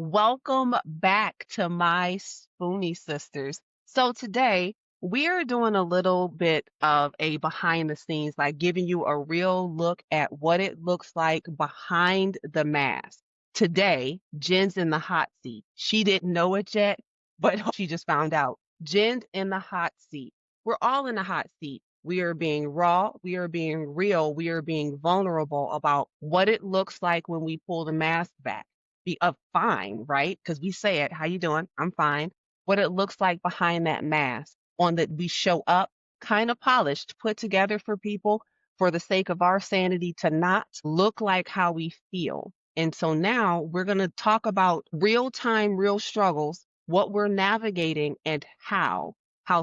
Welcome back to my Spoonie Sisters. So today we are doing a little bit of a behind the scenes, like giving you a real look at what it looks like behind the mask. Today, Jen's in the hot seat. She didn't know it yet, but she just found out. Jen's in the hot seat. We're all in the hot seat. We are being raw, we are being real, we are being vulnerable about what it looks like when we pull the mask back be of fine, right? Because we say it, how you doing? I'm fine. What it looks like behind that mask on that we show up kind of polished, put together for people for the sake of our sanity to not look like how we feel. And so now we're going to talk about real time, real struggles, what we're navigating and how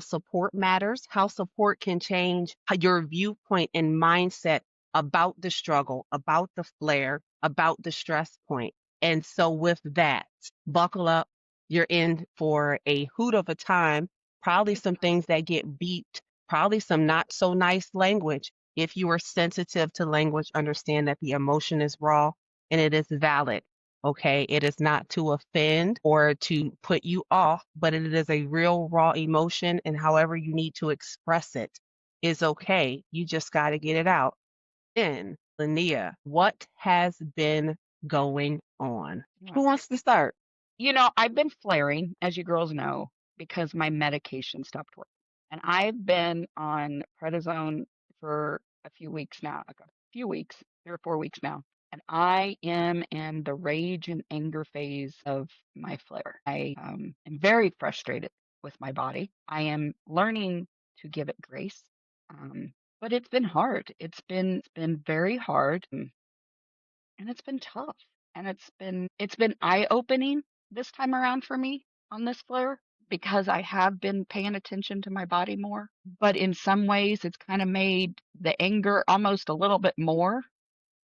support matters, how support can change your viewpoint and mindset about the struggle, about the flare, about the stress point. And so, with that, buckle up. You're in for a hoot of a time, probably some things that get beeped, probably some not so nice language. If you are sensitive to language, understand that the emotion is raw and it is valid. Okay. It is not to offend or to put you off, but it is a real raw emotion. And however you need to express it is okay. You just got to get it out. Then, Linnea, what has been going on? Who Okay. wants to start? I've been flaring, as you girls know, because my medication stopped working. And I've been on prednisone for a few weeks now, like a few weeks, 3 or 4 weeks now. And I am in the rage and anger phase of my flare. I am very frustrated with my body. I am learning to give it grace. But it's been hard. It's been very hard. And it's been tough, and it's been eye-opening this time around for me on this flare because I have been paying attention to my body more, but in some ways, it's kinda made the anger almost a little bit more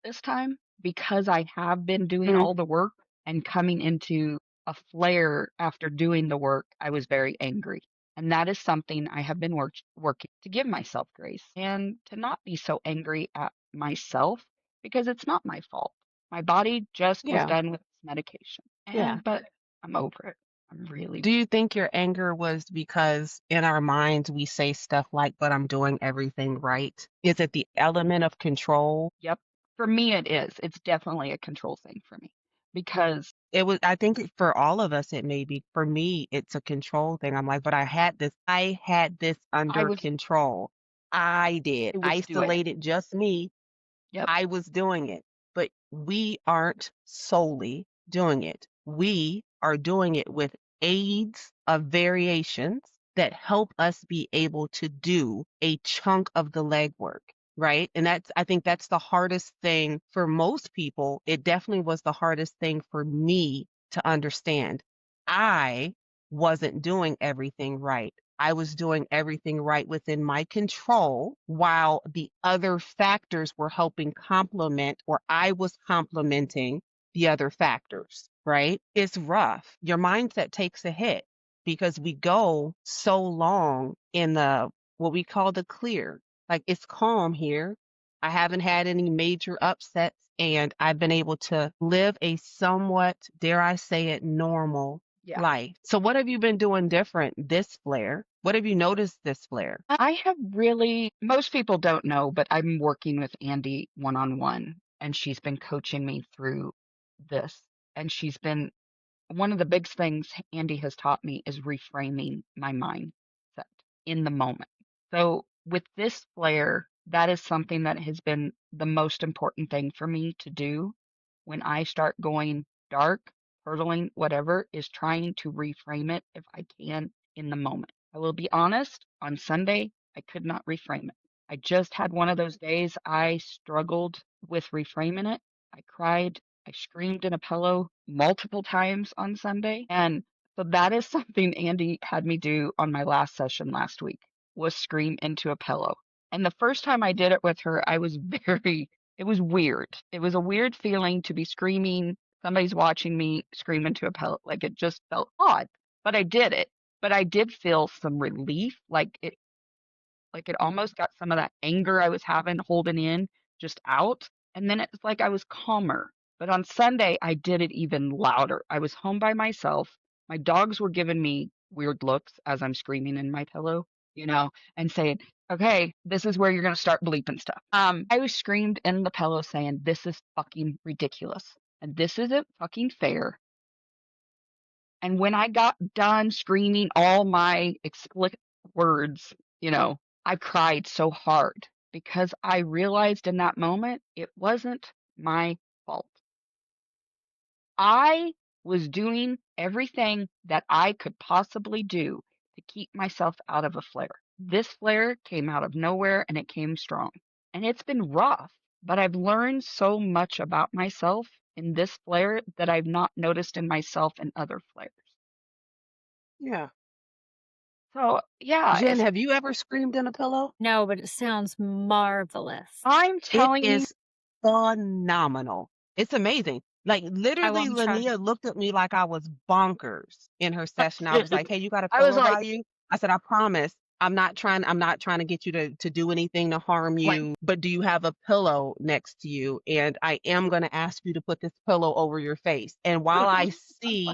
this time because I have been doing Mm, all the work and coming into a flare after doing the work, I was very angry, and that is something I have been working to give myself grace and to not be so angry at myself because it's not my fault. My body just was yeah, done with its medication, yeah. but I'm over it. I'm really Do you think your anger was because in our minds we say stuff like, but I'm doing everything right? Is it the element of control? Yep. For me, it is. It's definitely a control thing for me because I think for all of us, it may be. For me, it's a control thing. I'm like, but I had this I under was control. I did. I was doing it. Isolated, just me. Yep. I was doing it, but we aren't solely doing it. We are doing it with aids of variations that help us be able to do a chunk of the legwork, right? And I think that's the hardest thing for most people. It definitely was the hardest thing for me to understand. I wasn't doing everything right. I was doing everything right within my control while the other factors were helping complement, or I was complementing the other factors, right? It's rough. Your mindset takes a hit because we go so long in the what we call the clear. Like it's calm here. I haven't had any major upsets and I've been able to live a somewhat, dare I say it, normal Yeah. life. So what have you been doing different this flare? What have you noticed this flare? I have really, most people don't know, but I'm working with Andy one on one, and she's been coaching me through this. And she's been, one of the big things Andy has taught me is reframing my mindset in the moment. So with this flare, that is something that has been the most important thing for me to do when I start going dark, hurtling, whatever, is trying to reframe it if I can in the moment. I will be honest, on Sunday, I could not reframe it. I just had one of those days I struggled with reframing it. I cried, I screamed in a pillow multiple times on Sunday. And so that is something Andy had me do on my last session last week was scream into a pillow. And the first time I did it with her, I was very it was weird. It was a weird feeling to be screaming. Somebody's watching me scream into a pillow. Like it just felt odd. But I did it. But I did feel some relief. Like it almost got some of that anger I was having holding in just out. And then it's like I was calmer. But on Sunday, I did it even louder. I was home by myself. My dogs were giving me weird looks as I'm screaming in my pillow, and saying, "Okay, this is where you're gonna start bleeping stuff." I was screamed in the pillow saying, "This is fucking ridiculous, and this isn't fucking fair." And when I got done screaming all my explicit words, I cried so hard because I realized in that moment it wasn't my fault. I was doing everything that I could possibly do to keep myself out of a flare. This flare came out of nowhere and it came strong. And it's been rough, but I've learned so much about myself in this flare that I've not noticed in myself in other flares. Yeah. So, yeah, Jen, have you ever screamed in a pillow? No, but it sounds marvelous. I'm It telling you, is phenomenal. It's amazing. Like I literally, want to try. Linnea looked at me like I was bonkers in her session. I was like, "Hey, you got a I was pillow like, by you?" I said, "I promise. I'm not trying to get you to do anything to harm like, you, but do you have a pillow next to you? And I am going to ask you to put this pillow over your face." And while I see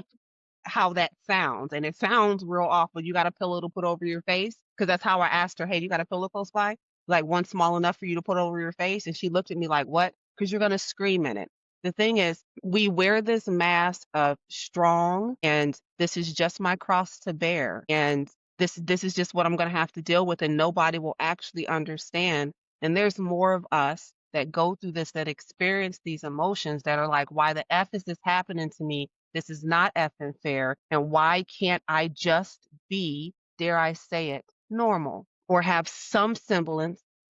how that sounds, and it sounds real awful. You got a pillow to put over your face? Because that's how I asked her, "Hey, you got a pillow close by? Like one small enough for you to put over your face?" And she looked at me like, "What?" Because you're gonna scream in it. The thing is, we wear this mask of strong, and this is just my cross to bear, and this is just what I'm gonna have to deal with, and nobody will actually understand. And there's more of us that go through this, that experience these emotions, that are like, "Why the f is this happening to me? This is not effing fair. And why can't I just be, dare I say it, normal or have some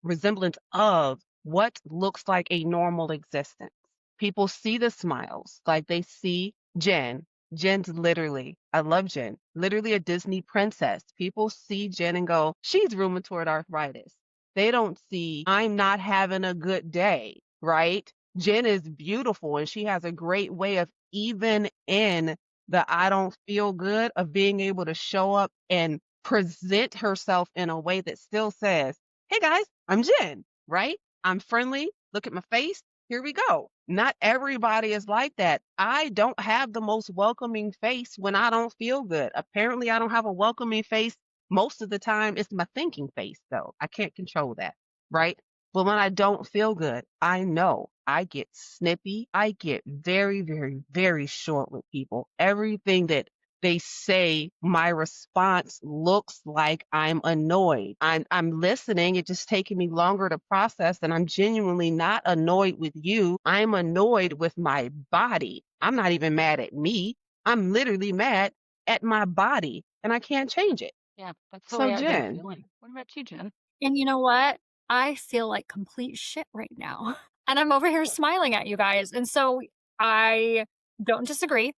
resemblance of what looks like a normal existence?" People see the smiles, like they see Jen. Jen's literally, I love Jen, literally a Disney princess. People see Jen and go, "She's rheumatoid arthritis." They don't see, "I'm not having a good day," right? Jen is beautiful and she has a great way of, even in the "I don't feel good," of being able to show up and present herself in a way that still says, "Hey guys, I'm Jen," right? "I'm friendly. Look at my face. Here we go." Not everybody is like that. I don't have the most welcoming face when I don't feel good. Apparently, I don't have a welcoming face most of the time. It's my thinking face, though. I can't control that, right? But when I don't feel good, I know I get snippy. I get very, very, very short with people. Everything that they say, my response looks like I'm annoyed. I'm listening. It's just taking me longer to process, and I'm genuinely not annoyed with you. I'm annoyed with my body. I'm not even mad at me. I'm literally mad at my body, and I can't change it. yeah, that's the So, way I've been Jen, feeling. What about you, Jen? And you know what? I feel like complete shit right now. And I'm over here smiling at you guys. And so I don't disagree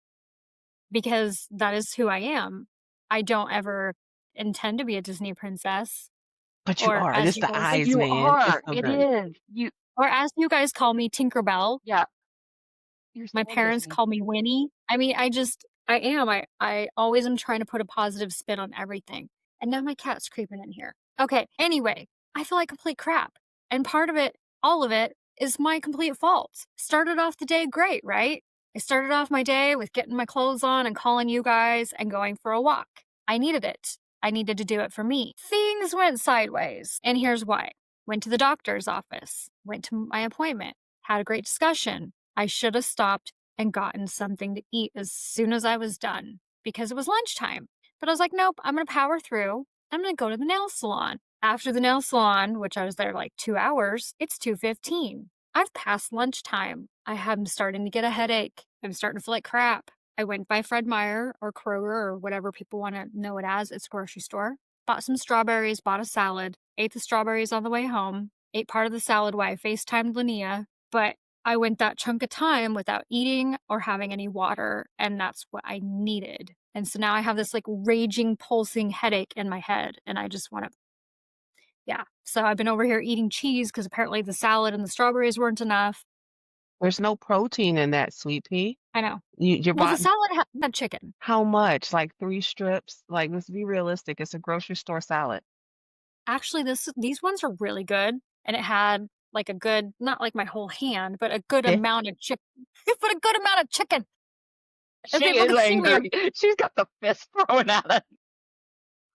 because that is who I am. I don't ever intend to be a Disney princess but you or are. as It's you the guys But eyes, you man. It's are. so It great. is. call me Tinkerbell. Yeah, you're My so parents Disney. call me Winnie. I mean, I am. I always am trying to put a positive spin on everything. And now my cat's creeping in here. Okay, anyway, I feel like complete crap. And part of it, all of it, is my complete fault. Started off the day great, right? I started off my day with getting my clothes on and calling you guys and going for a walk. I needed it. I needed to do it for me. Things went sideways. And here's why. Went to the doctor's office, went to my appointment, had a great discussion. I should have stopped and gotten something to eat as soon as I was done because it was lunchtime. But I was like, nope, I'm going to power through. I'm going to go to the nail salon. After the nail salon, which I was there like 2 hours, it's 2:15. I've passed lunchtime. I'm starting to get a headache. I'm starting to feel like crap. I went by Fred Meyer or Kroger or whatever people want to know it as. It's a grocery store. Bought some strawberries, bought a salad, ate the strawberries on the way home, ate part of the salad while I FaceTimed Linnea. But I went that chunk of time without eating or having any water, and that's what I needed. And so now I have this like raging, pulsing headache in my head, and I just want to, yeah. So I've been over here eating cheese because apparently the salad and the strawberries weren't enough. There's no protein in that, sweet pea. I know. Your Well, the body, salad had chicken. how much? Like 3 strips? Like, let's be realistic. It's a grocery store salad. Actually, these ones are really good, and it had like a good, not like my whole hand, but a good Yeah. amount of chicken. But a good amount of chicken. If She people is could see me, angry. She's got the fist thrown at us.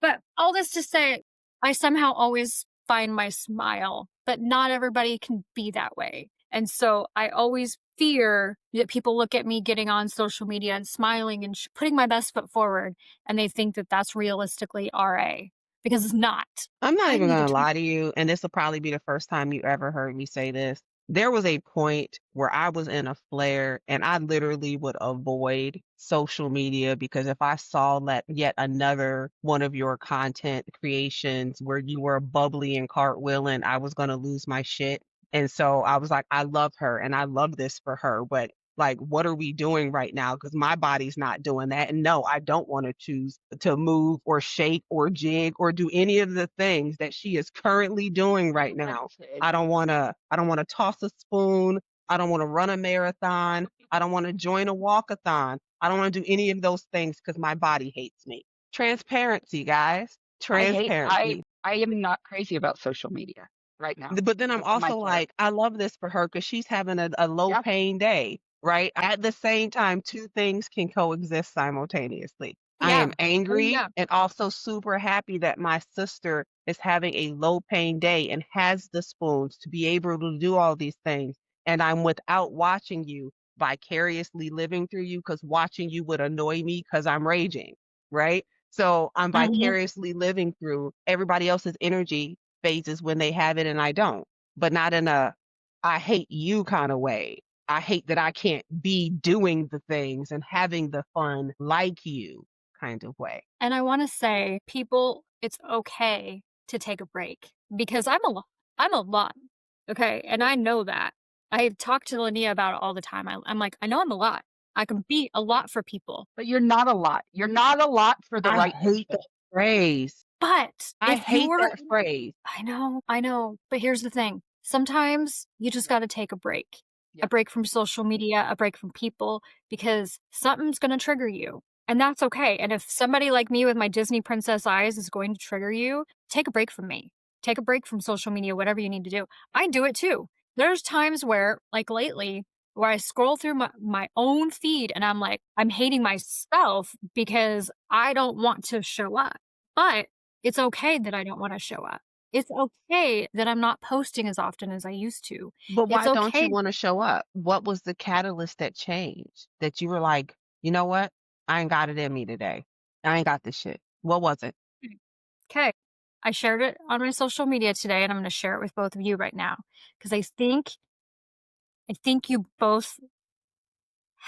but all this to say, I somehow always find my smile, but not everybody can be that way. And so I always fear that people look at me getting on social media and smiling and putting my best foot forward, and they think that that's realistically RA because it's not. I'm not I even need to gonna tweak. lie to you, and this will probably be the first time you ever heard me say this. There was a point where I was in a flare and I literally would avoid social media because if I saw that yet another one of your content creations where you were bubbly and cartwheeling, I was gonna lose my shit. And so I was like, I love her and I love this for her, but like, what are we doing right now? Because my body's not doing that. And no, I don't want to choose to move or shake or jig or do any of the things that she is currently doing right now. Listen, I don't want to toss a spoon. I don't want to run a marathon. I don't want to join a walkathon. I don't want to do any of those things because my body hates me. Transparency, guys. I Transparency. I am not crazy about social media right now. But then I'm That's on my also chart. like, I love this for her because she's having a low Yep. pain day, right? At the same time, two things can coexist simultaneously. I Yeah. am Oh, angry yeah. and also super happy that my sister is having a low pain day and has the spoons to be able to do all these things. And I'm without watching you vicariously living through you because watching you would annoy me because I'm raging, right? So I'm Mhm. vicariously living through everybody else's energy phases when they have it and I don't, but not in a I hate you kind of way. I hate that I can't be doing the things and having the fun like you kind of way. And I want to say, people, it's okay to take a break because I'm a lot. I'm a lot. Okay. And I know that. I talk to Linnea about it all the time. I'm like, I know I'm a lot. I can be a lot for people. But you're not a lot. You're not a lot for the I right hate people. that phrase. But I if hate you're, that phrase. I know. But here's the thing, sometimes you just got to take a Yep. break from social media, a break from people, because something's going to trigger you. And that's okay. And if somebody like me with my Disney princess eyes is going to trigger you, take a break from me. Take a break from social media, whatever you need to do. I do it too. There's times where, like lately, where I scroll through my own feed and I'm like, I'm hating myself because I don't want to show up. But it's okay that I don't want to show up. It's okay that I'm not posting as often as I used to. But It's why don't you okay. want to show up? What was the catalyst that changed that you were like, you know what? I ain't got it in me today. I ain't got this shit. What was it? Okay. I shared it on my social media today and I'm going to share it with both of you right now because I think you both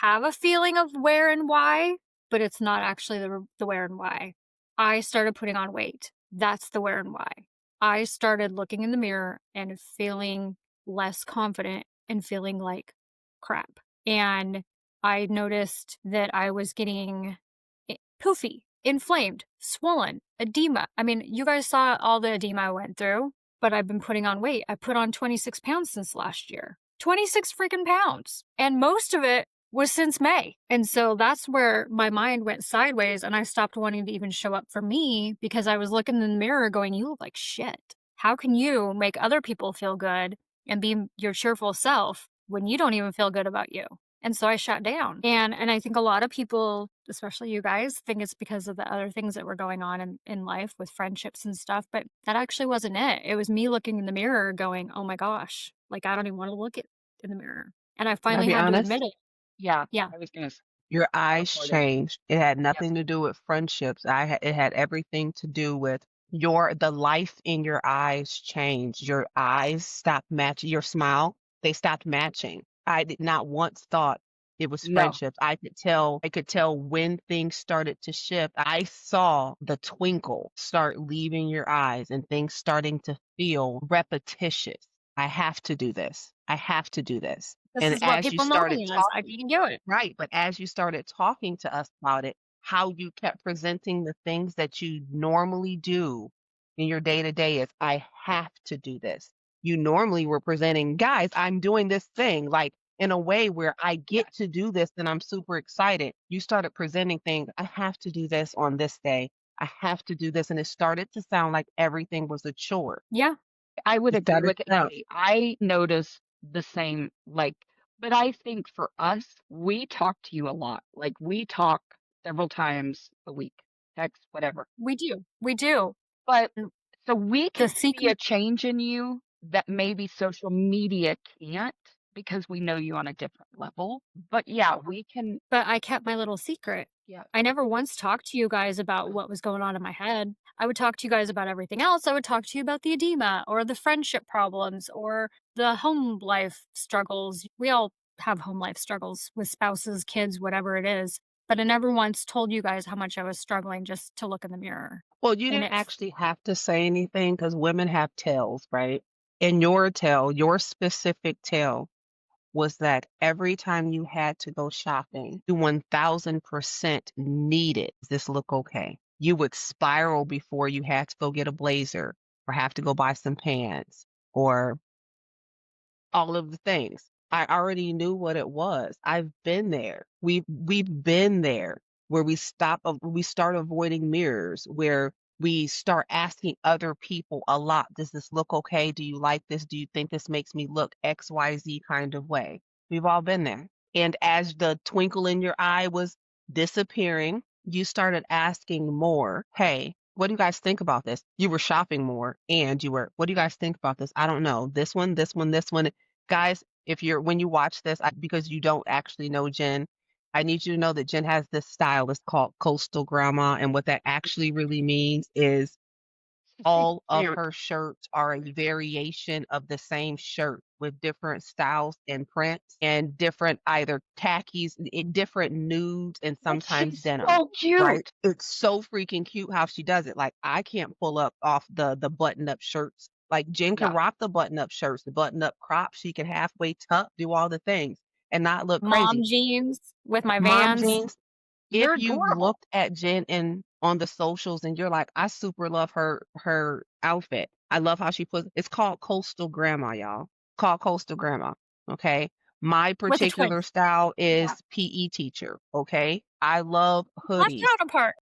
have a feeling of where and why, but it's not actually the where and why. I started putting on weight. That's the where and why. I started looking in the mirror and feeling less confident and feeling like crap. And I noticed that I was getting poofy, inflamed, swollen, edema. I mean, you guys saw all the edema I went through, but I've been putting on weight. I put on 26 pounds since last year. 26 freaking pounds. And most of it was since May. And so that's where my mind went sideways and I stopped wanting to even show up for me because I was looking in the mirror going, you look like shit. How can you make other people feel good and be your cheerful self when you don't even feel good about you? And so I shut down. And I think a lot of people, especially you guys, think it's because of the other things that were going on in life with friendships and stuff. But that actually wasn't it. It was me looking in the mirror going, oh my gosh, like I don't even want to look in the mirror. And I Can I finally be had to admit honest? it. Yeah. Yeah. I was gonna Your go eyes for it. And changed. It had yes, nothing to do with friendships. It had everything to do with the life in your eyes changed. Your eyes stopped matching your smile. They stopped matching. I did not once thought it was no, friendships. I could tell when things started to shift. I saw the twinkle start leaving your eyes and things starting to feel repetitious. I have to do this. I have to do this. This And is what as you people know started me as. I talking, can do it. right, but as you started talking to us about it, how you kept presenting the things that you normally do in your day to day is, I have to do this. You normally were presenting, guys, I'm doing this thing, like in a way where I yes, get to do this and I'm super excited. You started presenting things, I have to do this on this day. I have to do this. And it started to sound like everything was a chore. Yeah. I would agree Shut it with down. Andy. I notice the same, like, but I think for us, we talk to you a lot. Like, we talk several times a week, text, whatever. We do. We do. But And so we the can see a secret, change in you that maybe social media can't because we know you on a different level. But yeah, we can. but I kept my little secret. Yeah. I never once talked to you guys about what was going on in my head. I would talk to you guys about everything else. I would talk to you about the edema or the friendship problems or the home life struggles. We all have home life struggles with spouses, kids, whatever it is. But I never once told you guys how much I was struggling just to look in the mirror. Well, you And didn't actually have to say anything because women have tails, right? And your tail, your specific tail, was that every time you had to go shopping, you 1000% needed, does this look okay? You would spiral before you had to go get a blazer or have to go buy some pants or all of the things. I already knew what it was. I've been there. We've been there where we start avoiding mirrors, where we start asking other people a lot, does this look okay? Do you like this? Do you think this makes me look XYZ kind of way? We've all been there. And as the twinkle in your eye was disappearing, you started asking more. Hey, what do you guys think about this? You were shopping more and you were, what do you guys think about this? I don't know. This one, this one, this one. Guys, if you're when you watch this, because you don't actually know Jen, I need you to know that Jen has this style. It's called coastal grandma, and what that actually really means is all of Cute. her shirts are a variation of the same shirt with different styles and prints and different either khakis, different nudes, and But sometimes she's denim. so Right? cute. It's so freaking cute how she does it. Like I can't pull up off the button up shirts. Like Jen can Yeah. rock the button up shirts, the button up crop. She can halfway tuck, do all the things, and not look mom crazy. jeans with my Mom Vans. jeans, if You're you've adorable. looked at Jen in on the socials and you're like, I super love her outfit. I love how she puts it's called coastal grandma, y'all. Called coastal grandma. Okay. My With a particular twist. style Yeah. is PE teacher. Okay. I love My hoodies. counterpart.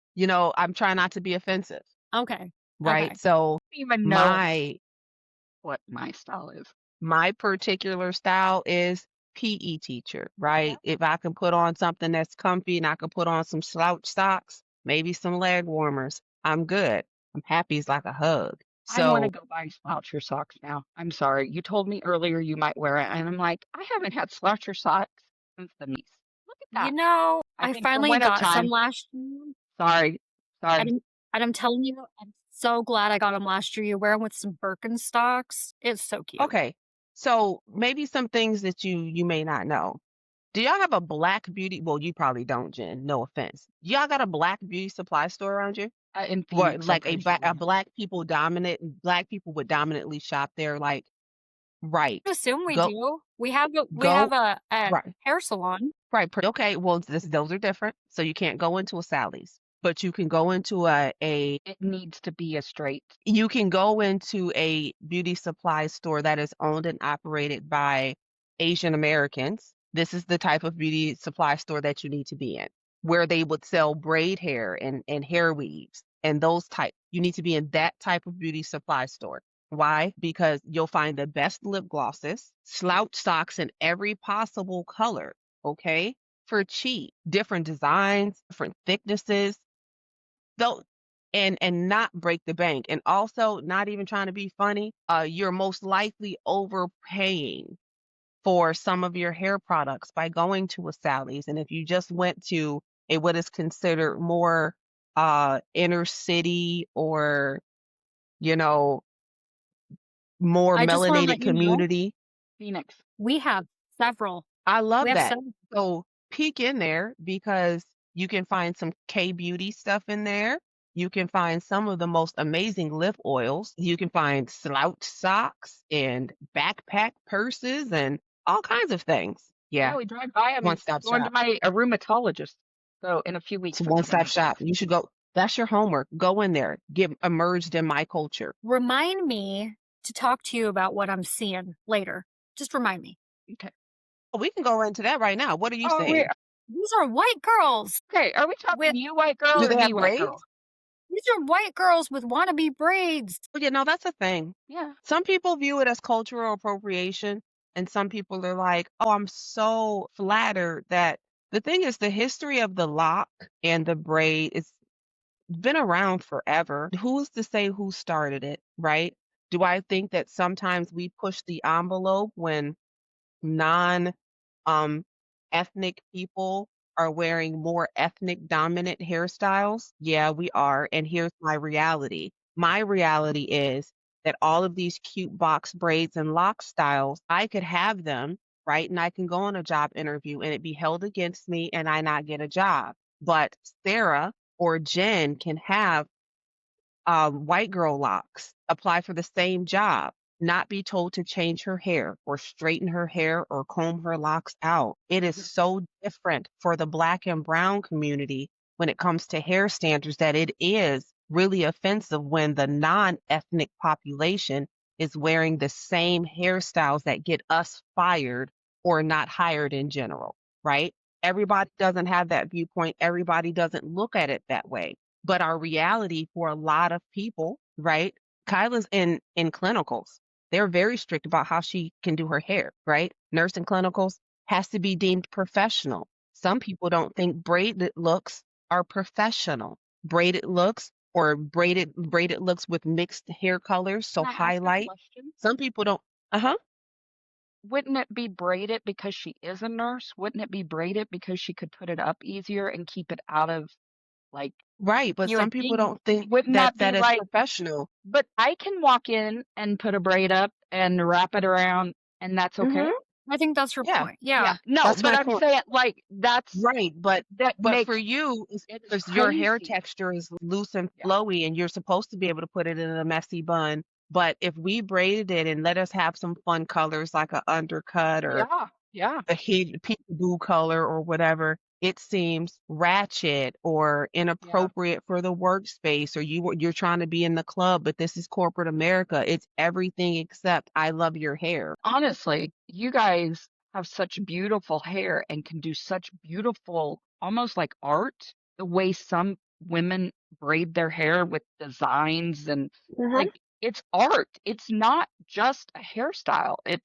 I'm trying not to be offensive. Okay. Right. Okay. So I don't even know my what my style is. my particular style is PE teacher, Yeah. right? If I can put on something that's comfy and I can put on some slouch socks, maybe some leg warmers, I'm good. I'm happy as like a hug. I want to So, go buy sloucher socks now. I'm sorry. You told me earlier you might wear it, and I'm like, I haven't had sloucher socks since the knees. Look at You that. know, I I think for finally winter got some time. last year, Sorry. Sorry. and I'm telling you, I'm so glad I got them last year. You wear them with some Birkenstocks. It's so cute. okay. So maybe some things that you may not know. Do y'all have a black beauty? Well, you probably don't, Jen. No offense. Y'all got a black beauty supply store around you? In What Phoenix, I'm like pretty sure we a do. black people would dominantly shop there, like right. I assume we Go do. We have go a right. hair salon. Right. Okay. Well, those are different. So you can't go into a Sally's, but you can go into a It needs to be a straight. you can go into a beauty supply store that is owned and operated by Asian Americans. This is the type of beauty supply store that you need to be in, where they would sell braid hair and hair weaves and those type. You need to be in that type of beauty supply store. Why? Because you'll find the best lip glosses, slouch socks in every possible color, okay? For cheap, different designs, different thicknesses. Though and not break the bank. And also not even trying to be funny, you're most likely overpaying for some of your hair products by going to a Sally's. And if you just went to a what is considered more inner city or, you know, more I just want to let melanated you know community, Phoenix. we have several. I We love have that. several. So peek in there because you can find some K beauty stuff in there. You can find some of the most amazing lip oils. You can find slouch socks and backpack purses and all kinds of things. Yeah, Yeah, we drive by. I'm one stop going to shop. my a rheumatologist. So in a few It's weeks, I'm one having stop my shop. checkup. You should go. That's your homework. Go in there. Get immersed in my culture. Remind me to talk to you about what I'm seeing later. Just remind me. Okay. Oh, we can go into that right now. What are you Oh, wait. saying? These are white girls Okay. Are we with talking you, white girl, Do or they me, have white braids? girl? These are white girls with wannabe braids. Well, you know, that's a thing. Yeah. Some people view it as cultural appropriation, and some people are like, "Oh, I'm so flattered that." The thing is, the history of the lock and the braid is been around forever. Who's to say who started it, right? Do I think that sometimes we push the envelope when non um ethnic people are wearing more ethnic dominant hairstyles? Yeah, we are. And here's my reality. My reality is that all of these cute box braids and lock styles, I could have them, right? And I can go on a job interview and it be held against me and I not get a job. But Sarah or Jen can have white girl locks, apply for the same job, not be told to change her hair or straighten her hair or comb her locks out. It is so different for the Black and brown community when it comes to hair standards that it is really offensive when the non-ethnic population is wearing the same hairstyles that get us fired or not hired in general, right? Everybody doesn't have that viewpoint. Everybody doesn't look at it that way. But our reality for a lot of people, right? Kyla's in clinicals. They're very strict about how she can do her hair, right? Nursing clinicals has to be deemed professional. Some people don't think braided looks are professional. Braided looks or braided looks with mixed hair colors, so Can I ask a highlight. question? Some people don't. Uh-huh. Wouldn't it be braided because she is a nurse? Wouldn't it be braided because she could put it up easier and keep it out of like Right, but You some would people think. don't think wouldn't that that be is like, professional. but I can walk in and put a braid up and wrap it around and that's okay? Mhm. I think that's her Yeah, point. Yeah. Yeah. No, that's but my I'm point. saying like Right, that but for makes you, it is because your hair crazy. texture is loose and Yeah. flowy, and you're supposed to be able to put it in a messy bun. But if we braided it and let us have some fun colors like a undercut or Yeah. Yeah. a hid peekaboo color or whatever, it seems ratchet or Yeah. inappropriate for the workspace, or you're trying to be in the club, but this is corporate America. It's everything except I love your hair. Honestly, you guys have such beautiful hair and can do such beautiful, almost like art, the way some women braid their hair with designs and like it's art. It's not just a hairstyle. It's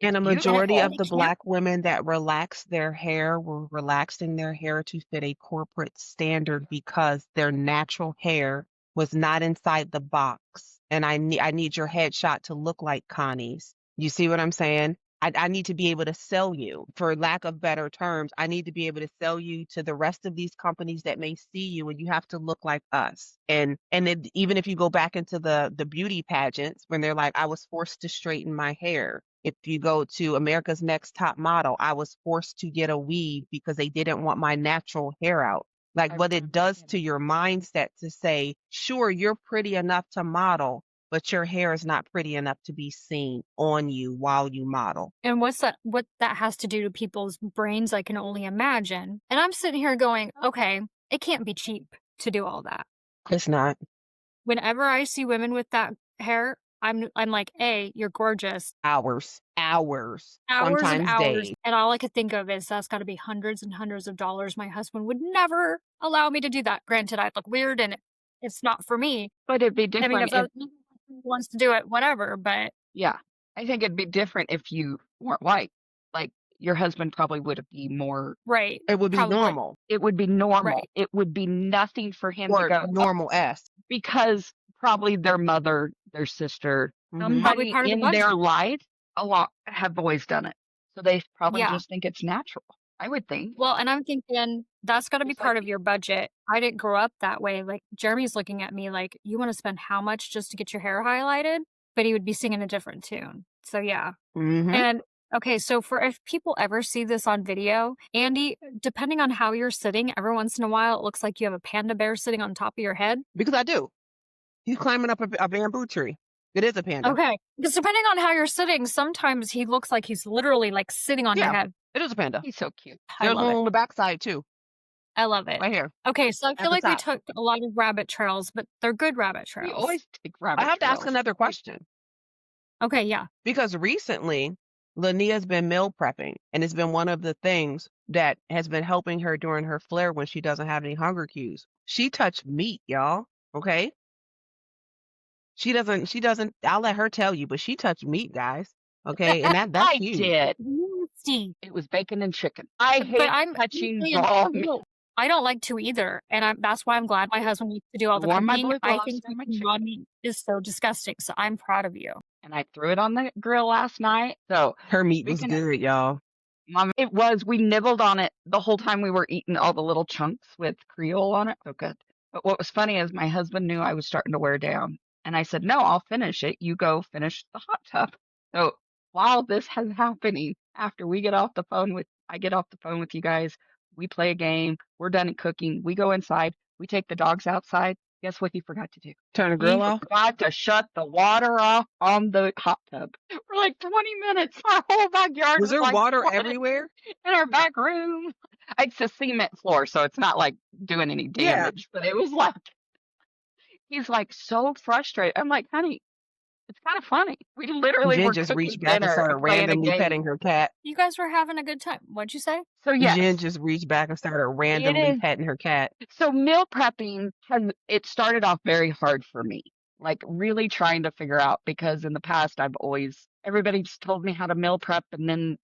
And a majority beautiful. of It the can't. Black women that relax their hair were relaxing their hair to fit a corporate standard because their natural hair was not inside the box. And I need your headshot to look like Connie's. You see what I'm saying? I need to be able to sell you, for lack of better terms, I need to be able to sell you to the rest of these companies that may see you, and you have to look like us. Even if you go back into the beauty pageants when they're like, I was forced to straighten my hair. If you go to America's Next Top Model, I was forced to get a weave because they didn't want my natural hair out. Like I what it remember does seeing to that. your mindset to say, sure, you're pretty enough to model, but your hair is not pretty enough to be seen on you while you model. And what that has to do to people's brains, I can only imagine. And I'm sitting here going, okay, it can't be cheap to do all that. It's not. Whenever I see women with that hair, I'm like, A, you're gorgeous. Hours, Hours and sometimes hours. days. And all I could think of is that's gotta be hundreds and hundreds of dollars. My husband would never allow me to do that. Granted, I look weird and it's not for me. But it'd be I mean, different if if, other people wants to do it, whatever, but yeah. I think it'd be different if you weren't white. Like your husband probably would be more, right. It would be Probably would. normal it would be normal. Right. It would be nothing for him to or go, "Oh," normal-esque. because probably their mother, their sister, Hmm. Probably somebody part of the in their budget. life a lot have always done it. So they probably Yeah. just think it's natural. I would think. Well, and I'm thinking that's gotta be Just like part of your budget. I didn't grow up that way. Like, Jeremy's looking at me like, "You wanna spend how much just to get your hair highlighted?" But he would be singing a different tune. So, yeah. Hmm. And, okay, so for if people ever see this on video, Andy, depending on how you're sitting, every once in a while, it looks like you have a panda bear sitting on top of your head. Because I do. He's climbing up a bamboo tree. It is a panda. Okay. Because depending on how you're sitting, sometimes he looks like he's literally, like, sitting on your Yeah, head. it is a panda. he's so cute. I There's love one it. on the backside too, I love it. right here Okay, so I at feel the like we top. took a lot of rabbit trails, but they're good rabbit We trails. always take I rabbit have to ask trails. another question Okay, yeah. because recently Lania's been meal prepping, and it's been one of the things that has been helping her during her flare when she doesn't have any hunger cues. She touched meat, y'all. Okay? She doesn't I'll let her tell you, but she touched meat, guys. Okay? And that's I huge. did. Nasty. It was bacon and chicken. I But hate I'm touching saying raw meat. I don't like to either, and that's why I'm glad my husband used to do all I the wore my cooking. blue I gloves think and my touching raw chicken, meat is so disgusting, so I'm proud of you. and I threw it on the grill last night. So Her meat was speaking of good, y'all. mom, it was. We nibbled on it the whole time we were eating all the little chunks with Creole on it. So good. But what was funny is my husband knew I was starting to wear down. And I said, no, I'll finish it. You go finish the hot tub. So while this is happening, after I get off the phone with you guys, we play a game. We're done cooking. We go inside. We take the dogs outside. Guess what he forgot to do? Turn the He grill off? forgot to shut the water off on the hot tub. For like 20 minutes. Our whole backyard Was was there like water flooded everywhere? in our back room. It's a cement floor, so it's not like doing any Yeah. damage, but it was like, he's like so frustrated. I'm like, honey, it's kind of funny. We literally Jen were just cooking reached back and dinner started and playing a randomly game. petting her cat. You guys were having a good time. What'd you say? So Jen yes, just reached back and started it randomly is. petting her cat. So meal prepping it started off very hard for me. Like really trying to figure out because in the past everybody just told me how to meal prep and then,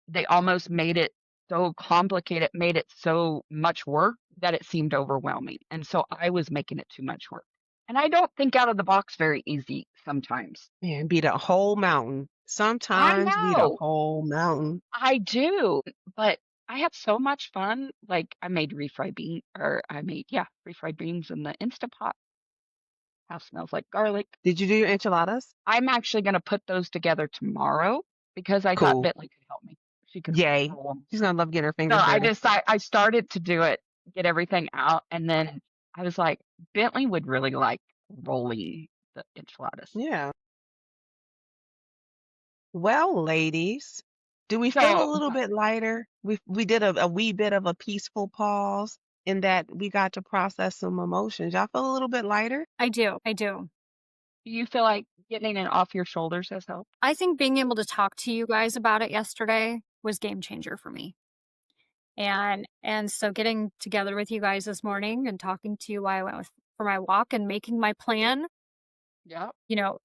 they almost made it so complicated, made it so much work that it seemed overwhelming. And so I was making it too much work. And I don't think out of the box very easy sometimes. Man, be the whole mountain. I Sometimes be the know. whole mountain. I do, but I have so much fun. Like I made refried beans in the Instapot. House smells like garlic. Did you do your enchiladas? I'm actually going to put those together tomorrow because I thought Cool. Bentley could help me. She could Yay. roll 'em. She's gonna love getting her So fingers dirty. I started to do it, get everything out, and then I was like, Bentley would really like rolling the enchiladas. Yeah. Well, ladies, do we feel a So little bit lighter? We did a wee bit of a peaceful pause in that we got to process some emotions. Y'all feel a little bit lighter? I do. I do. do you feel like getting it off your shoulders has helped? I think being able to talk to you guys about it yesterday was game changer for me. And so getting together with you guys this morning and talking to you while I went for my walk and making my plan, Yeah.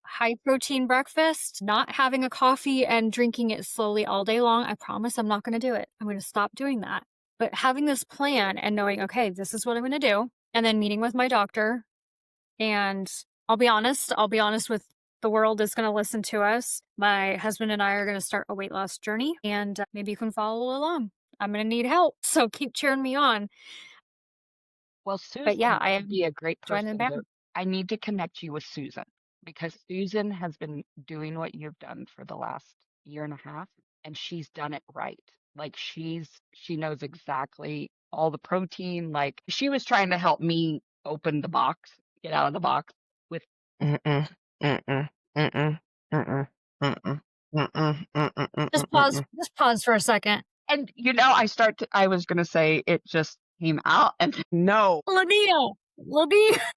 high protein breakfast, not having a coffee and drinking it slowly all day long. I promise I'm not going to do it. I'm going to stop doing that. But having this plan and knowing, okay, this is what I'm going to do, and then meeting with my doctor. And I'll be honest with the world is going to listen to us. My husband and I are going to start a weight loss journey, and maybe you can follow along. I'm going to need help, so keep cheering me on. Well, But yeah, Susan I would be a great joining the person band. I need to connect you with Susan because Susan has been doing what you've done for the last year and a half, and she's done it right. Like she knows exactly all the protein. Like she was trying to help me open the box, get out of the box with Mm-mm. Mm-mm. Mm-mm. Mm-mm. Mm-mm. Mm-mm. Mm-mm. Just Mm-mm. pause for a second. and I was gonna say it just came out and No. Ladia.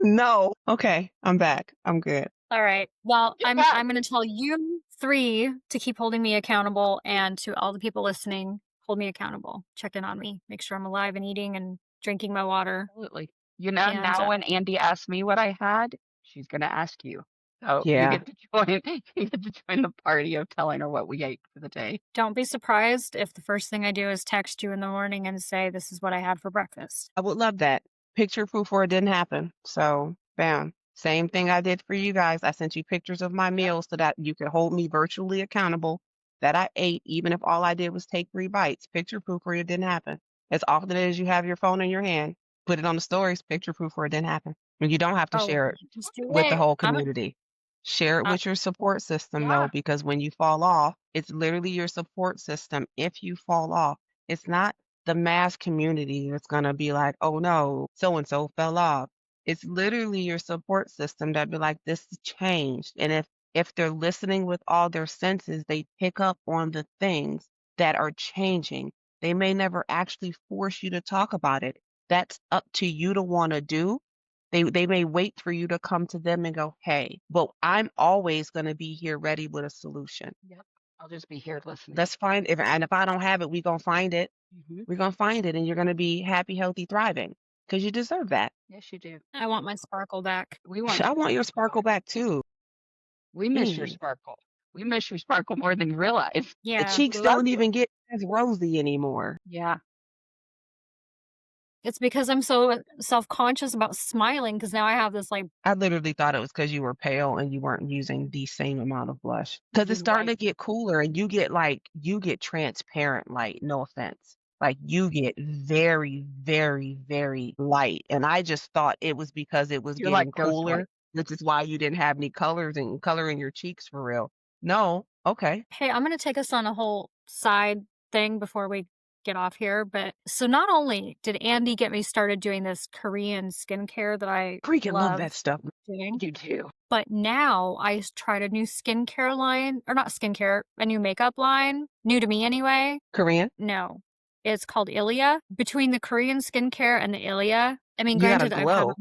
No. Okay, I'm back. I'm good. All right. Well, Yeah. I'm going to tell you 3 to keep holding me accountable, and to all the people listening, hold me accountable. Check in on me. Make sure I'm alive and eating and drinking my water. Absolutely. And Now when Andy asked me what I had, she's gonna ask you. So you Yeah. get to join you get to join the party of telling her what we ate for the day. don't be surprised if the first thing I do is text you in the morning and say, this is what I had for breakfast. I would love that. Picture proof or it didn't happen. So, bam. Same thing I did for you guys. I sent you pictures of my meals so that you could hold me virtually accountable that I ate, even if all I did was take 3 bites. Picture proof or it didn't happen. As often as you have your phone in your hand, put it on the stories, picture proof or it didn't happen. And you don't have to Oh, share it just do with the it. whole I'm a, community. Share it I, with your support system, Yeah. though, because when you fall off, it's literally your support system. If you fall off, it's not the mass community that's going to be like, oh no, so and so fell off. It's literally your support system that be like, this has changed. And if they're listening with all their senses, they pick up on the things that are changing. They may never actually force you to talk about it. That's up to you to want to do. They may wait for you to come to them and go, hey, but I'm always going to be here ready with a solution. Yep. I'll just be here listening. Let's find if I don't have it, we're gonna find it. Mhm. We're gonna find it, and you're gonna be happy, healthy, thriving because you deserve that. Yes, you do. I want my sparkle back. We want I your want your sparkle. sparkle back too. We miss your Mm. sparkle. We miss your sparkle more than you realize. The Yeah. cheeks We love don't you. even get as rosy anymore. Yeah. It's because I'm so self-conscious about smiling because now I have this like I literally thought it was because you were pale and you weren't using the same amount of blush. Because it's Just starting white. to get cooler and you get transparent light. No offense. Like you get very, very, very light. And I just thought it was because it was You're like getting ghost cooler, white. which is why you didn't have any colors and color in your cheeks for real. No. Okay. hey, I'm gonna take us on a whole side thing before we get off here. But so not only did Andy get me started doing this Korean skincare that I Freaking love love that stuff. doing, You too. but now I tried a new skincare line, or not skincare, a new makeup line, new to me anyway. Korean, No, it's called Ilia. Between the Korean skincare and the Ilia, I mean, you got to granted, I've had glow.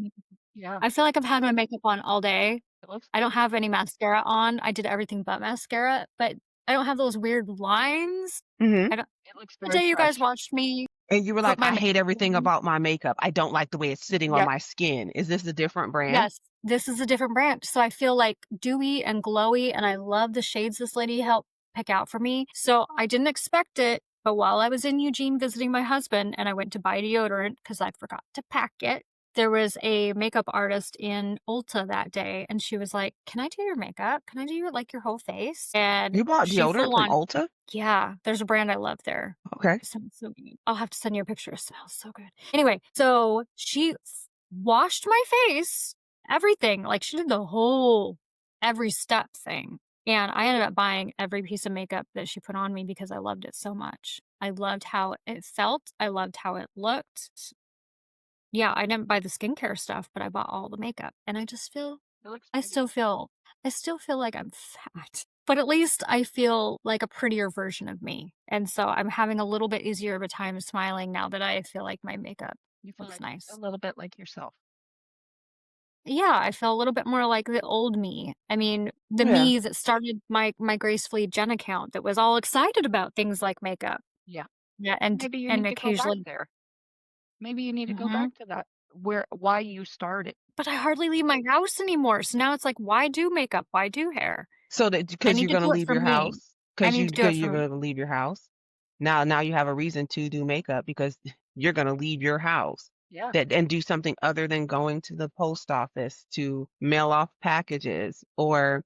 Yeah. I feel like I've had my makeup on all day. It looks I don't have any mascara on. I did everything but mascara, but I don't have those weird lines. Hmm. I don't. it looks The very day you guys fresh. watched me And you were put like, my I makeup hate everything on, about my makeup. I don't like the way it's sitting on Yep. my skin. Is this a different brand? yes, this is a different brand. So I feel like dewy and glowy, and I love the shades this lady helped pick out for me. So I didn't expect it, but while I was in Eugene visiting my husband and I went to buy deodorant because I forgot to pack it, there was a makeup artist in Ulta that day, and she was like, "Can I do your makeup? Can I do your like your whole face?" And You bought she deodorant full from on, Ulta? yeah, there's a brand I love there. Okay. It smells so good. I'll have to send you a picture. It smells so good. Anyway, so she washed my face, everything. Like she did the whole every step thing. And I ended up buying every piece of makeup that she put on me because I loved it so much. I loved how it felt. I loved how it looked. Yeah, I didn't buy the skincare stuff, but I bought all the makeup. And I just feel It looks I pretty. still feel like I'm fat. But at least I feel like a prettier version of me. And so I'm having a little bit easier of a time smiling now that I feel like my makeup You feel looks like a nice. little bit like yourself. Yeah, I feel a little bit more like the old me. I mean, the Yeah. me that started my Gracefully Jen account that was all excited about things like makeup. Yeah. Yeah, Maybe you and need to go back occasionally there. Maybe you need to go Mhm. back to that why you started. But I hardly leave my house anymore. So now it's like, why do makeup? Why do hair? So that I because need you're to gonna do it leave for your me. house, I need to do it because you're for me. gonna leave your house. Now you have a reason to do makeup because you're gonna leave your house Yeah. that and do something other than going to the post office to mail off packages or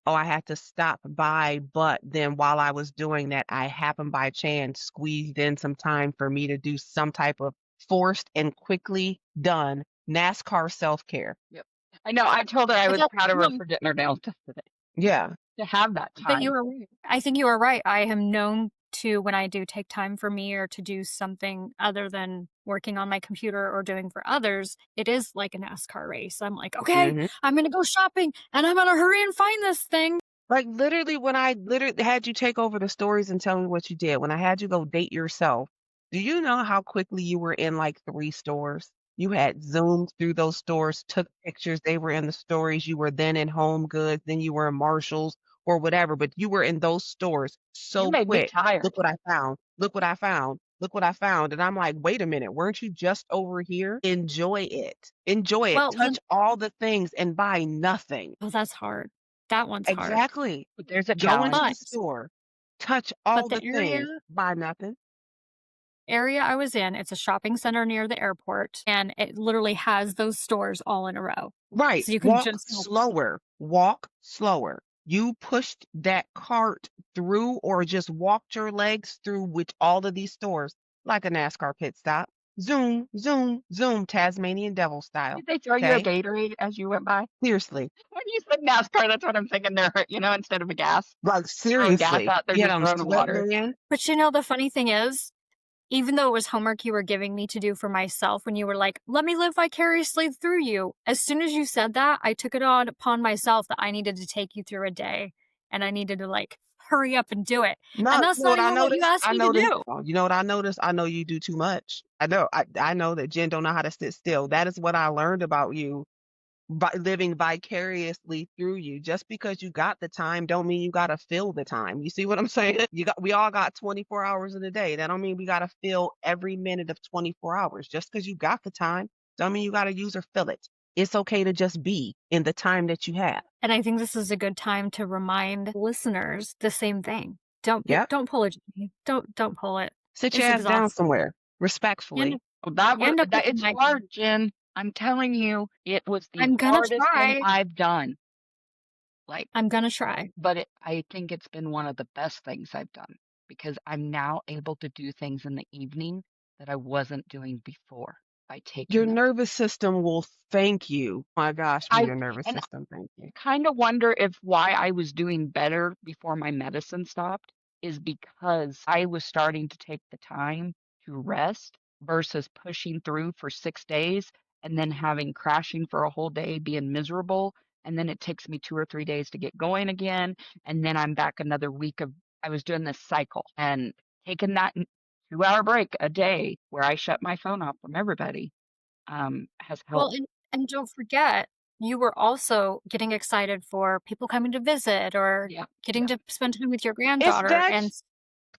oh I had to stop by, but then while I was doing that, I happened by chance squeezed in some time for me to do some type of forced and quickly done NASCAR self-care. Yep. I know. I told her I I was felt proud of her no, for getting her nails done today. Yeah. To have that but you time. were right. I think you were right. I am known to when I do take time for me or to do something other than working on my computer or doing for others, it is like a NASCAR race. I'm like, okay, Hmm. I'm gonna go shopping and I'm gonna hurry and find this thing. Like literally when I literally had you take over the stories and tell me what you did, when I had you go date yourself, do you know how quickly you were in like 3 stores? You had zoomed through those stores, took pictures, they were in the stories, you were then in Home Goods, then you were in Marshalls or whatever, but you were in those stores You so made me quick. tired. Look what I found. Look what I found. Look what I found. And I'm like, wait a minute, weren't you just over here? Enjoy it. Enjoy it. Well, Touch all the things and buy nothing. oh, that's hard. That one's hard. Exactly. But there's a Go into challenge. the But store, touch but all the the area things, buy nothing. area I was in, it's a shopping center near the airport, and it literally has those stores all in a row. Right. So you can Walk just go, slower. Walk slower. You pushed that cart through or just walked your legs through with all of these stores like a NASCAR pit stop. Zoom, zoom, zoom, Tasmanian devil style. Did they throw you a Okay? Gatorade as you went by? Seriously. When you said NASCAR, that's what I'm thinking there. Instead of a gas, Like throwing gas seriously. out, they're You had just them throwing water. sweating in. but the funny thing is, even though it was homework you were giving me to do for myself when you were like, let me live vicariously through you. As soon as you said that, I took it on upon myself that I needed to take you through a day and I needed to like hurry up and do it. And No, you that's know not what I even what you noticed? asked I me to noticed. do. You know what I noticed? I know you do too much. I know that Jen don't know how to sit still. That is what I learned about you by living vicariously through you. Just because you got the time don't mean you gotta fill the time. You see what I'm saying? We all got 24 hours in a day. That don't mean we gotta fill every minute of 24 hours. Just because you got the time Don't mean you got to use or fill it. It's okay to just be in the time that you have. And I think this is a good time to remind listeners the same thing. Don't Yep. don't pull it, Jenny. Don't pull it. Sit your It's ass down exhausting. somewhere, And respectfully. Oh, end up with a it's migraine. hard, Jen. I'm telling you, it was the I'm gonna hardest thing try. I've done. Like, I'm gonna try. but I think it's been one of the best things I've done because I'm now able to do things in the evening that I wasn't doing before by Your taking them. nervous system will thank you. My gosh, will I your nervous and system thank you. kind of wonder if why I was doing better before my medicine stopped is because I was starting to take the time to rest versus pushing through for 6 days and then having crashing for a whole day, being miserable. And then it takes me 2 or 3 days to get going again. And then I'm back another week of, I was doing this cycle and taking that 2 hour break a day where I shut my phone off from everybody has Well, helped. and don't forget, you were also getting excited for people coming to visit or Yeah. getting to spend time with your Is granddaughter, that and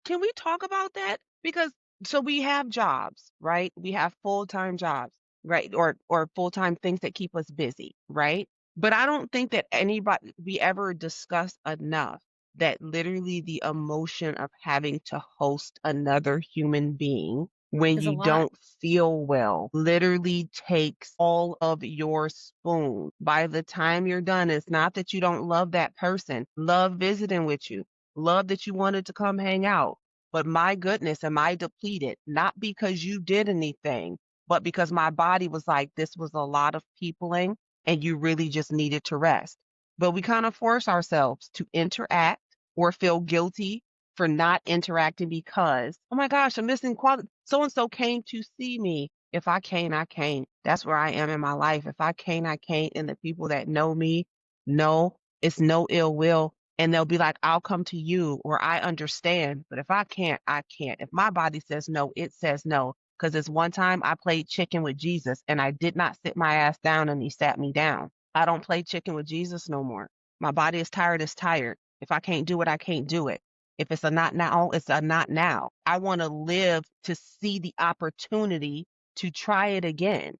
Can we talk about that? Because so we have jobs, right? We have full-time jobs, right? Or full-time things that keep us busy, right? But I don't think that anybody we ever discuss enough that literally the emotion of having to host another human being when is a you lot. don't feel well literally takes all of your spoon. By the time you're done, it's not that you don't love that person, love visiting with you, love that you wanted to come hang out. But my goodness, am I depleted? Not because you did anything, but because my body was like, this was a lot of peopling and you really just needed to rest. But we kind of force ourselves to interact or feel guilty for not interacting because, oh my gosh, I'm missing quality. So and so came to see me. If I can't, I can't. That's where I am in my life. If I can't, I can't. And the people that know me know it's no ill will. And they'll be like, I'll come to you or I understand. But if I can't, I can't. If my body says no, it says no. Because this one time I played chicken with Jesus and I did not sit my ass down and he sat me down. I don't play chicken with Jesus no more. My body is tired, it's tired. If I can't do it, I can't do it. If it's a not now, it's a not now. I want to live to see the opportunity to try it again.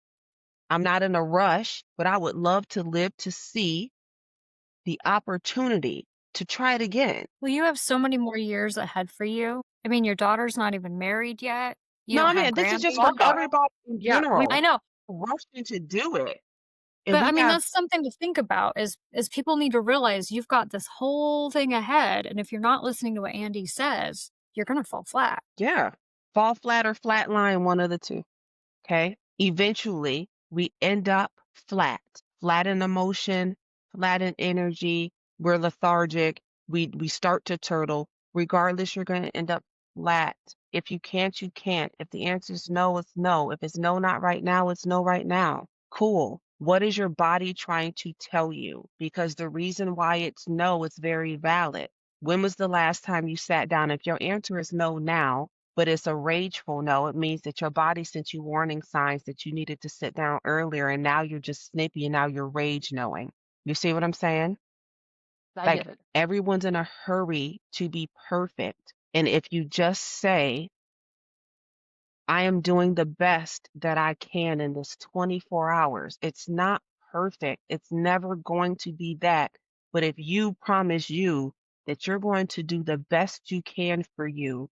I'm not in a rush, but I would love to live to see the opportunity to try it again. Well, you have so many more years ahead for you. I mean, your daughter's not even married yet. You No, don't I have mean, this is just Oh for grandchildren. God. everybody in Yeah, we I general. know, Rushing to do it. And but we I mean, have, that's something to think about is people need to realize you've got this whole thing ahead, and if you're not listening to what Andy says, you're gonna fall flat. yeah, fall flat or flat line, one of the two. Okay. Eventually, we end up flat, flat in emotion, flat in energy. We're lethargic. We start to turtle. Regardless, you're going to end up flat. If you can't, you can't. If the answer is no, it's no. If it's no, not right now, it's no right now. Cool. What is your body trying to tell you? Because the reason why it's no is very valid. When was the last time you sat down? If your answer is no now, but it's a rageful no, it means that your body sent you warning signs that you needed to sit down earlier, and now you're just snippy and now you're rage knowing. You see what I'm saying? I Like get it. everyone's in a hurry to be perfect. And if you just say, I am doing the best that I can in this 24 hours. It's not perfect. It's never going to be that. But if you promise you that you're going to do the best you can for you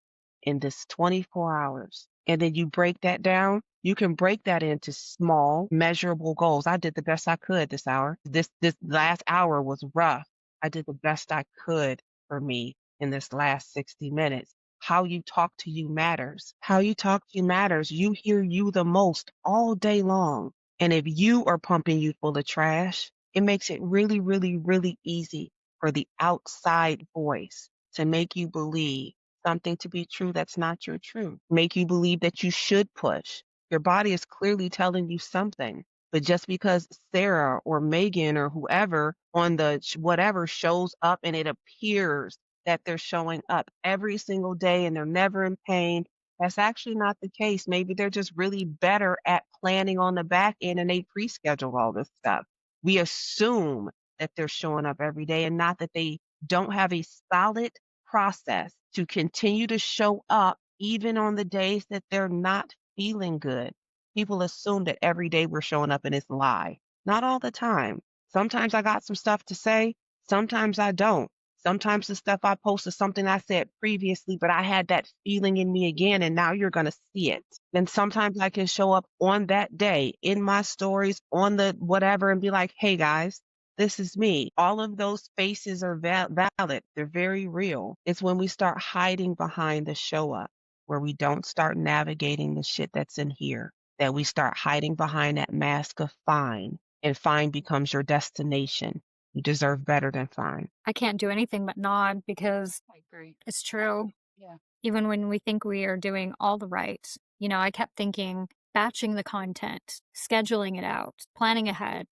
in this 24 hours, and then you break that down, you can break that into small, measurable goals. I did the best I could this hour. This last hour was rough. I did the best I could for me in this last 60 minutes. How you talk to you matters. How you talk to you matters. You hear you the most all day long. And if you are pumping you full of trash, it makes it really, really, really easy for the outside voice to make you believe something to be true that's not your truth. Make you believe that you should push. Your body is clearly telling you something. But just because Sarah or Megan or whoever on the whatever shows up and it appears that they're showing up every single day and they're never in pain. That's actually not the case. Maybe they're just really better at planning on the back end and they pre-schedule all this stuff. We assume that they're showing up every day and not that they don't have a solid process to continue to show up even on the days that they're not feeling good. People assume that every day we're showing up and it's a lie. Not all the time. Sometimes I got some stuff to say, sometimes I don't. Sometimes the stuff I post is something I said previously, but I had that feeling in me again, and now you're going to see it. And sometimes I can show up on that day in my stories, on the whatever, and be like, hey guys, this is me. All of those faces are valid. They're very real. It's when we start hiding behind the show up, where we don't start navigating the shit that's in here, that we start hiding behind that mask of fine, and fine becomes your destination. You deserve better than fine. I can't do anything but nod because I agree. it's true. Yeah. Even when we think we are doing all the right. I kept thinking batching the content, scheduling it out, planning ahead,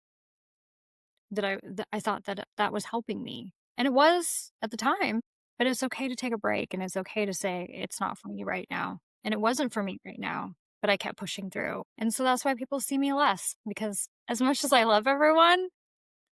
that I thought that that was helping me. And it was at the time, but it's okay to take a break and it's okay to say it's not for me right now. And it wasn't for me right now, but I kept pushing through. And so that's why people see me less, because as much as I love everyone,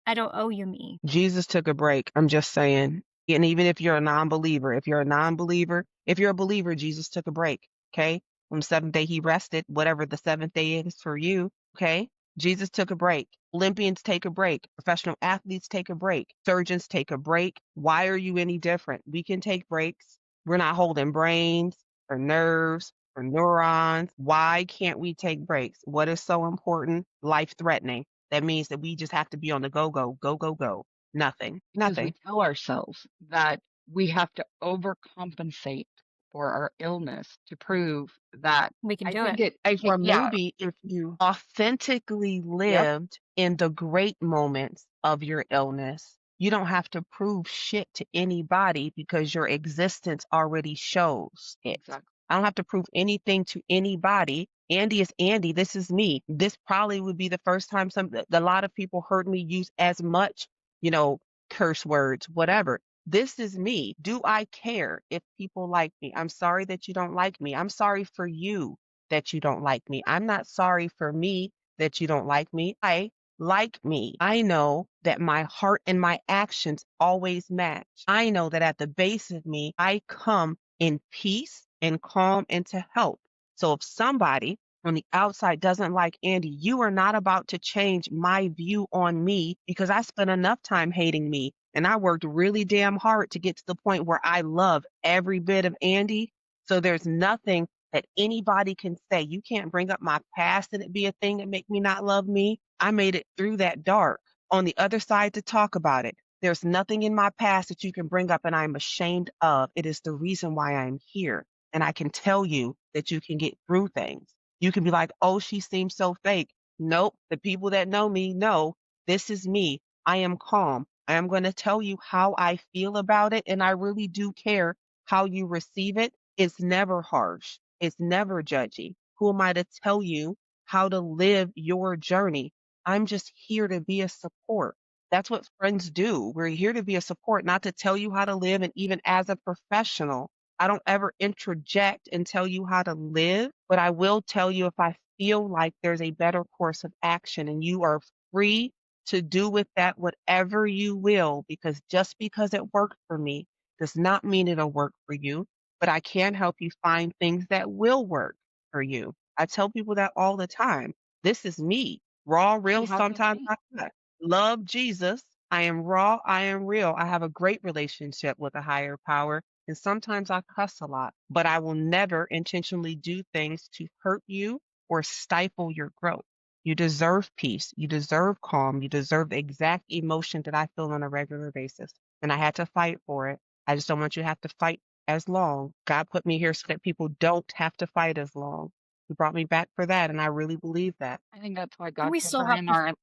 I don't owe you me. Jesus took a break. I'm just saying. And even if you're a non-believer, if you're a believer, Jesus took a break. Okay. On the seventh day, he rested, whatever the seventh day is for you. Okay. Jesus took a break. Olympians take a break. Professional athletes take a break. Surgeons take a break. Why are you any different? We can take breaks. We're not holding brains or nerves or neurons. Why can't we take breaks? What is so important? Life threatening. That means that we just have to be on the go, go, go, go, go. Nothing, Because we nothing. tell ourselves that we have to overcompensate for our illness to prove that We can I do think it. Or yeah, maybe if you authentically yep, lived in the great moments of your illness, you don't have to prove shit to anybody because your existence already shows it. exactly. I don't have to prove anything to anybody. Andy is Andy. This is me. This probably would be the first time a lot of people heard me use as much, you know, curse words, whatever. This is me. Do I care if people like me? I'm sorry that you don't like me. I'm sorry for you that you don't like me. I'm not sorry for me that you don't like me. I like me. I know that my heart and my actions always match. I know that at the base of me, I come in peace and calm and to help. So if somebody on the outside doesn't like Andy, you are not about to change my view on me because I spent enough time hating me and I worked really damn hard to get to the point where I love every bit of Andy. So there's nothing that anybody can say. You can't bring up my past and it be a thing that make me not love me. I made it through that dark on the other side to talk about it. There's nothing in my past that you can bring up and I'm ashamed of. It is the reason why I'm here. And I can tell you that you can get through things. You can be like, oh, she seems so fake. Nope. The people that know me know this is me. I am calm. I am going to tell you how I feel about it. And I really do care how you receive it. It's never harsh. It's never judgy. Who am I to tell you how to live your journey? I'm just here to be a support. That's what friends do. We're here to be a support, not to tell you how to live. And even as a professional, I don't ever interject and tell you how to live, but I will tell you if I feel like there's a better course of action and you are free to do with that whatever you will, because just because it worked for me does not mean it'll work for you, but I can help you find things that will work for you. I tell people that all the time. This is me, raw, You real, have to sometimes be. not. Love Jesus. I am raw. I am real. I have a great relationship with a higher power. And sometimes I cuss a lot, but I will never intentionally do things to hurt you or stifle your growth. You deserve peace. You deserve calm. You deserve the exact emotion that I feel on a regular basis. And I had to fight for it. I just don't want you to have to fight as long. God put me here so that people don't have to fight as long. He brought me back for that. And I really believe that. I think that's why And God we put still her have to,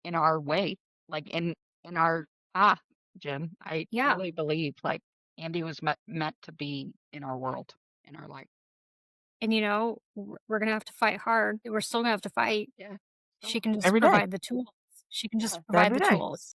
in our way, like in our path, Jim. I yeah. really believe like Andy was meant to be in our world, in our life. And we're going to have to fight hard. We're still going to have to fight. Yeah. She So can just Every day. provide the tools. She can yeah, just provide Every the day. tools.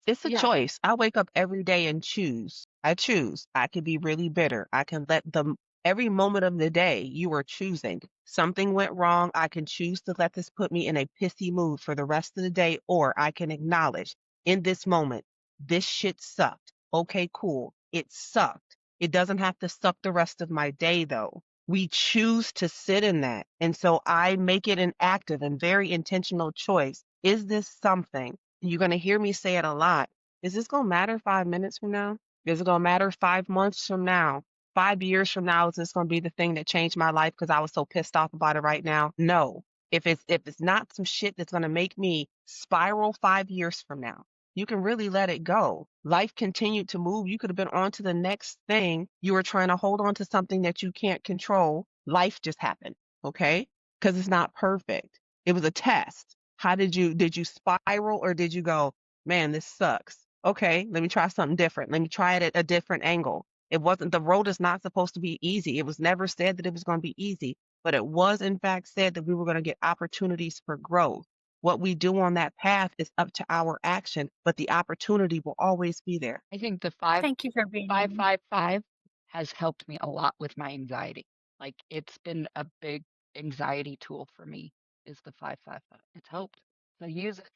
It's a yeah, choice. I wake up every day and choose. I choose. I can be really bitter. I can let them, every moment of the day, you are choosing. Something went wrong. I can choose to let this put me in a pissy mood for the rest of the day, or I can acknowledge in this moment, this shit sucked. Okay, cool. It sucked. It doesn't have to suck the rest of my day, though. We choose to sit in that. And so I make it an active and very intentional choice. Is this something? You're going to hear me say it a lot. Is this going to matter 5 minutes from now? Is it going to matter 5 months from now? 5 years from now, is this going to be the thing that changed my life because I was so pissed off about it right now? No. If it's not some shit that's going to make me spiral 5 years from now, you can really let it go. Life continued to move. You could have been on to the next thing. You were trying to hold on to something that you can't control. Life just happened, okay? Because it's not perfect. It was a test. How did you spiral or did you go, man, this sucks? Okay, let me try something different. Let me try it at a different angle. It wasn't, the road is not supposed to be easy. It was never said that it was going to be easy, but it was in fact said that we were going to get opportunities for growth. What we do on that path is up to our action, but the opportunity will always be there. I think the Thank you for being five you. five five has helped me a lot with my anxiety. Like it's been a big anxiety tool for me is the 555. It's helped. So use it.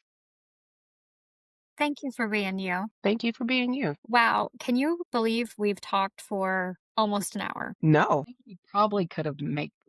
Thank you for being you. Thank you for being you. Wow, can you believe we've talked for almost an hour? No, I think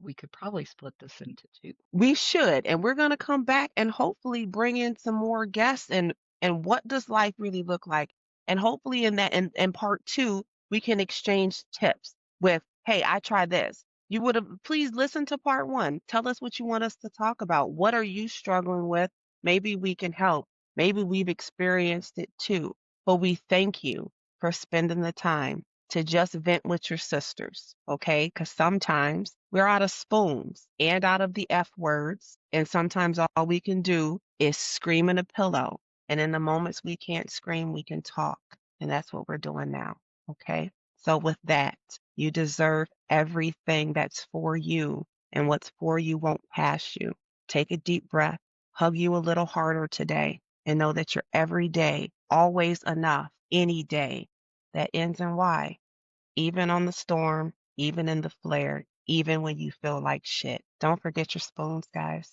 we could probably split this into two. we should. And we're going to come back and hopefully bring in some more guests and what does life really look like? And hopefully in that in part two, we can exchange tips with, hey, I tried this. You would have please listen to part one. Tell us what you want us to talk about. What are you struggling with? Maybe we can help. Maybe we've experienced it too. But we thank you for spending the time to just vent with your sisters, okay? Because sometimes we're out of spoons and out of the F words, and sometimes all we can do is scream in a pillow. And in the moments we can't scream, we can talk. And that's what we're doing now, okay? So, with that, you deserve everything that's for you, and what's for you won't pass you. Take a deep breath, hug you a little harder today, and know that you're every day, always enough, any day that ends in Y, even on the storm, even in the flare, even when you feel like shit. Don't forget your spoons, guys.